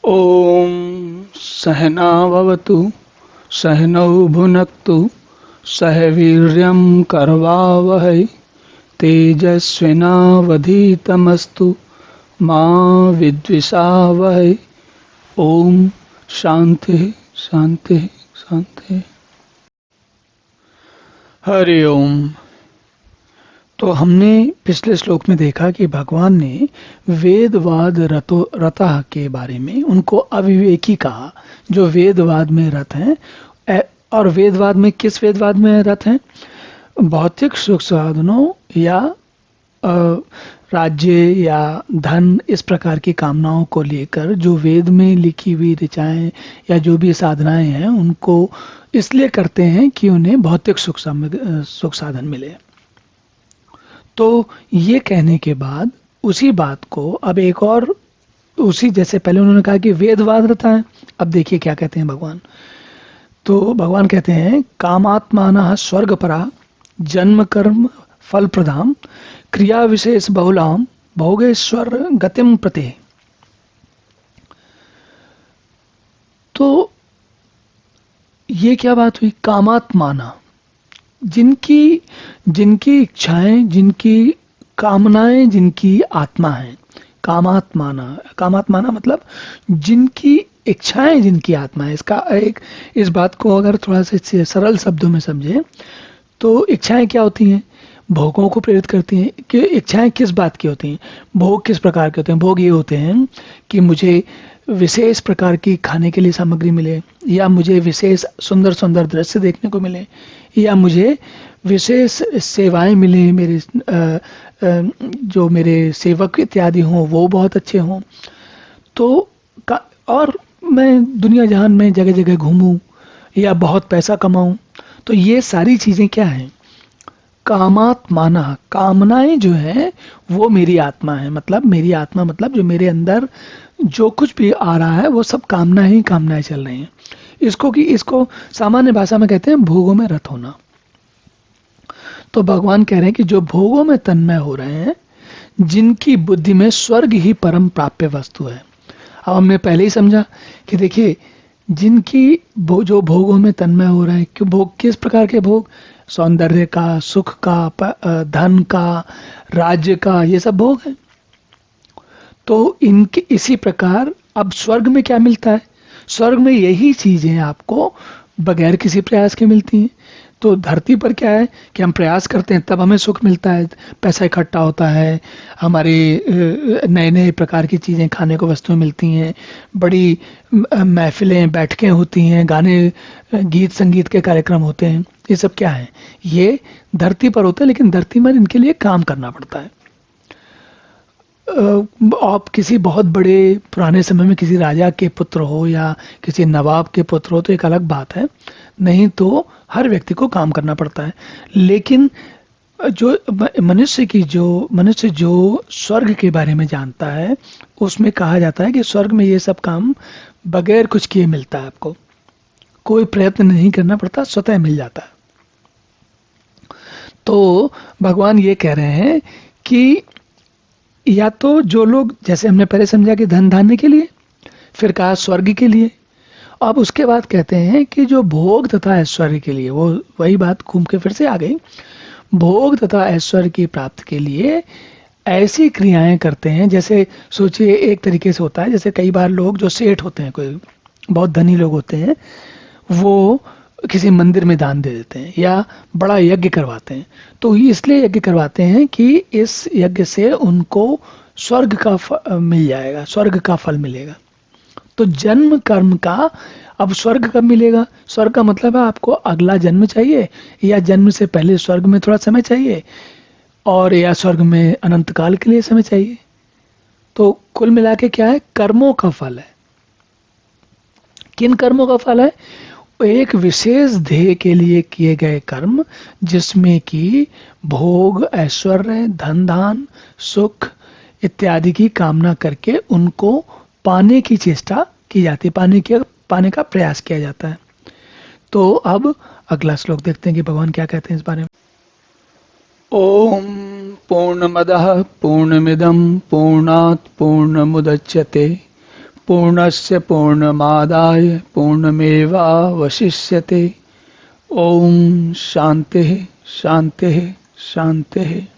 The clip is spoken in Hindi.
ॐ सहना भवतु सहनौ भुनक्तु सह वीर्यं करवावहै तेजस्विनावधीतमस्तु मा विद्विषावहै। ओम शांति शांति शांति। हरि ओम। तो हमने पिछले श्लोक में देखा कि भगवान ने वेदवाद रतः के बारे में उनको अविवेकी कहा, जो वेदवाद में रत हैं। और वेदवाद में, किस वेदवाद में रत हैं? भौतिक सुख साधनों या राज्य या धन, इस प्रकार की कामनाओं को लेकर जो वेद में लिखी हुई ऋचाएं या जो भी साधनाएं हैं उनको इसलिए करते हैं कि उन्हें भौतिक सुख साधन मिले। तो ये कहने के बाद उसी बात को अब एक और, उसी जैसे पहले उन्होंने कहा कि वेदवाद रहता है, अब देखिए क्या कहते हैं भगवान। तो भगवान कहते हैं कामात्मानः स्वर्गपरा जन्म कर्म फल प्रदाम क्रिया विशेष बहुलाम भोगेश्वर गतिम प्रति। तो ये क्या बात हुई? कामात्माना, जिनकी इच्छाएं, जिनकी कामनाएं, जिनकी आत्मा है। कामात्माना मतलब जिनकी इच्छाएं, जिनकी आत्मा है। इसका एक, इस बात को अगर थोड़ा सा सरल शब्दों में समझे तो इच्छाएं क्या होती हैं? भोगों को प्रेरित करती हैं। कि इच्छाएं किस बात की होती हैं? भोग किस प्रकार के होते हैं? भोग ये होते हैं कि मुझे विशेष प्रकार की खाने के लिए सामग्री मिले, या मुझे विशेष सुंदर सुंदर दृश्य देखने को मिले, या मुझे विशेष सेवाएं मिले, मेरे जो मेरे सेवक इत्यादि हों वो बहुत अच्छे हों, तो और मैं दुनिया जहान में जगह जगह घूमूं या बहुत पैसा कमाऊं। तो ये सारी चीजें क्या हैं? कामात्माना, कामनाएं जो है वो मेरी आत्मा है। मतलब मेरी आत्मा मतलब जो मेरे अंदर जो कुछ भी आ रहा है वो सब कामनाएं चल रही हैं। इसको सामान्य भाषा में कहते हैं भोगों में रत होना। तो भगवान कह रहे हैं कि जो भोगों में तन्मय हो रहे हैं, जिनकी बुद्धि में स्वर्ग ही परम प्राप्य वस्तु है। अब हमने पहले ही समझा कि देखिए, जो भोगों में तन्मय हो रहे हैं, क्यों भोग? किस प्रकार के भोग? सौंदर्य का, सुख का, धन का, राज्य का, ये सब भोग है। तो इनके इसी प्रकार अब स्वर्ग में क्या मिलता है? स्वर्ग में यही चीजें आपको बगैर किसी प्रयास के मिलती हैं। तो धरती पर क्या है कि हम प्रयास करते हैं तब हमें सुख मिलता है, पैसा इकट्ठा होता है, हमारे नए नए प्रकार की चीज़ें, खाने को वस्तुएं मिलती हैं, बड़ी महफिलें, बैठकें होती हैं, गाने, गीत संगीत के कार्यक्रम होते हैं। ये सब क्या है? ये धरती पर होता है, लेकिन धरती में इनके लिए काम करना पड़ता है। आप किसी बहुत बड़े पुराने समय में किसी राजा के पुत्र हो या किसी नवाब के पुत्र हो तो एक अलग बात है, नहीं तो हर व्यक्ति को काम करना पड़ता है। लेकिन जो मनुष्य जो स्वर्ग के बारे में जानता है, उसमें कहा जाता है कि स्वर्ग में ये सब काम बगैर कुछ किए मिलता है। आपको कोई प्रयत्न नहीं करना पड़ता, स्वतः मिल जाता है। तो भगवान ये कह रहे हैं कि या तो जो लोग, जैसे हमने पहले समझा कि धन धान्य के लिए, फिर कहा स्वर्ग के लिए, अब उसके बाद कहते हैं कि जो भोग तथा ऐश्वर्य के लिए, वो वही बात घूम के फिर से आ गई। भोग तथा ऐश्वर्य की प्राप्ति के लिए ऐसी क्रियाएं करते हैं, जैसे सोचिए एक तरीके से होता है, जैसे कई बार लोग जो सेठ होते हैं, कोई बहुत धनी लोग होते हैं, वो किसी मंदिर में दान दे देते हैं या बड़ा यज्ञ करवाते हैं। तो इसलिए यज्ञ करवाते हैं कि इस यज्ञ से उनको स्वर्ग का मिल जाएगा, स्वर्ग का फल मिलेगा। तो जन्म कर्म का अब स्वर्ग कब मिलेगा? स्वर्ग का मतलब है आपको अगला जन्म चाहिए, या जन्म से पहले स्वर्ग में थोड़ा समय चाहिए, और या स्वर्ग में अनंत काल के लिए समय चाहिए। तो कुल मिला के क्या है? कर्मों का फल है। किन कर्मों का फल है? एक विशेष ध्येय के लिए किए गए कर्म, जिसमें कि भोग, ऐश्वर्य, धन धान, सुख इत्यादि की कामना करके उनको पाने की चेष्टा की जाती है, पाने का प्रयास किया जाता है। तो अब अगला श्लोक देखते हैं कि भगवान क्या कहते हैं इस बारे में। ओम पूर्णमदः पूर्णमिदं पूर्णात् पूर्णमुदच्यते पूर्णस्य पूर्णमादाय पूर्णमेवावशिष्यते। ओम शांति शांति शांति।